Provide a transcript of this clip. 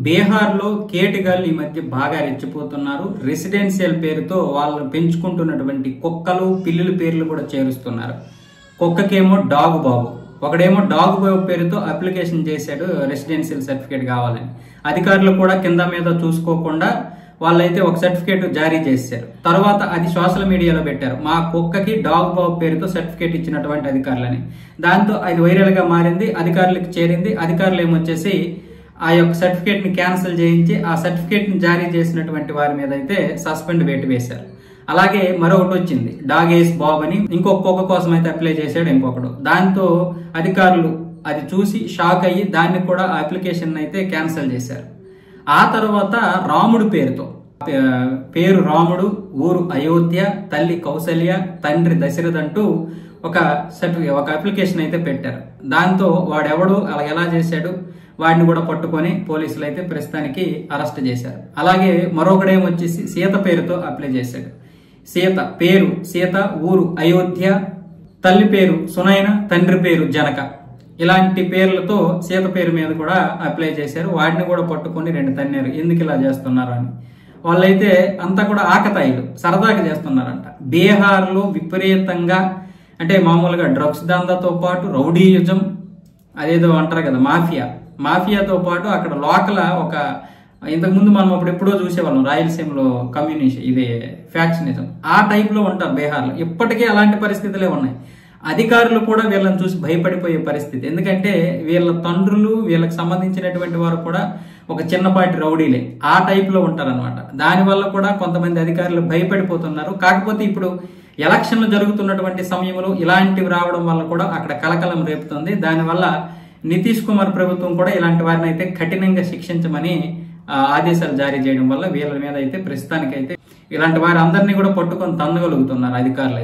బీహార్లో కేటగాళ్లు ఈ మధ్య బాగా రెచ్చిపోతున్నారు. రెసిడెన్షియల్ పేరుతో వాళ్ళు పెంచుకుంటున్నటువంటి కుక్కలు పిల్లుల పేర్లు కూడా చేరుస్తున్నారు. కుక్కకేమో డాగ్ బాబు, ఒకడేమో డాగ్ బాబు పేరుతో అప్లికేషన్ చేశాడు రెసిడెన్షియల్ సర్టిఫికేట్ కావాలని. అధికారులు కూడా కింద మీద చూసుకోకుండా వాళ్ళైతే ఒక సర్టిఫికేట్ జారీ చేశారు. తర్వాత అది సోషల్ మీడియాలో పెట్టారు, మా కుక్కకి డాగ్ బాబు పేరుతో సర్టిఫికేట్ ఇచ్చినటువంటి అధికారులని. దాంతో అది వైరల్ గా మారింది, అధికారులకు చేరింది. అధికారులు ఏమొచ్చేసి ఆ యొక్క సర్టిఫికేట్ ని క్యాన్సిల్ చేయించి ఆ సర్టిఫికేట్ ని జారీ చేసినటువంటి వారి మీద అయితే సస్పెండ్ వేటు వేశారు. అలాగే మరొకటి వచ్చింది, డాగేస్ బాబ్ అని ఇంకొక కుక్క కోసం అయితే అప్లై చేశాడు ఇంకొకడు. దాంతో అధికారులు అది చూసి షాక్ అయ్యి దాన్ని కూడా అప్లికేషన్ అయితే క్యాన్సిల్ చేశారు. ఆ తర్వాత రాముడు పేరుతో, పేరు రాముడు, ఊరు అయోధ్య, తల్లి కౌసల్య, తండ్రి దశరథ్ అంటూ ఒక అప్లికేషన్ అయితే పెట్టారు. దాంతో వాడెవడు అలా ఎలా చేశాడు వాడిని కూడా పట్టుకొని పోలీసులు అయితే ప్రస్తుతానికి అరెస్ట్ చేశారు. అలాగే మరొకడేమొచ్చేసి సీత పేరుతో అప్లై చేశాడు. సీత పేరు సీత, ఊరు అయోధ్య, తల్లి పేరు సునైన, తండ్రి పేరు జనక, ఇలాంటి పేర్లతో సీత పేరు మీద కూడా అప్లై చేశారు. వాడిని కూడా పట్టుకొని 2 తన్నారు. ఎందుకు ఇలా చేస్తున్నారు అని. వాళ్ళైతే అంతా కూడా ఆకతాయిలు, సరదాగా చేస్తున్నారంట. బీహార్లో విపరీతంగా అంటే మామూలుగా డ్రగ్స్ దందాతో పాటు రౌడీయుజం, అదేదో అంటారు కదా మాఫియాతో పాటు అక్కడ లోకల్ ఒక ఇంతకుముందు మనం అప్పుడు ఎప్పుడో చూసేవాళ్ళం రాయలసీమలో కమ్యూనిస్ట్ ఇదే ఫ్యాక్షనిజం, ఆ టైప్ లో ఉంటారు బీహార్లో. ఇప్పటికే అలాంటి పరిస్థితులే ఉన్నాయి. అధికారులు కూడా వీళ్ళని చూసి భయపడిపోయే పరిస్థితి. ఎందుకంటే వీళ్ళ తండ్రులు వీళ్ళకి సంబంధించినటువంటి వారు కూడా ఒక చిన్నపాటి రౌడీలే, ఆ టైప్ లో ఉంటారనమాట. దానివల్ల కూడా కొంతమంది అధికారులు భయపడిపోతున్నారు. కాకపోతే ఇప్పుడు ఎలక్షన్లు జరుగుతున్నటువంటి సమయంలో ఇలాంటివి రావడం వల్ల కూడా అక్కడ కలకలం రేపుతుంది. దానివల్ల నితీష్ కుమార్ ప్రభుత్వం కూడా ఇలాంటి వారిని అయితే కఠినంగా శిక్షించమని ఆదేశాలు జారీ చేయడం వల్ల వీళ్ళ మీద అయితే ప్రస్తుతానికైతే ఇలాంటి వారి అందరినీ కూడా పట్టుకొని తన్నగలుగుతున్నారు అధికారులు.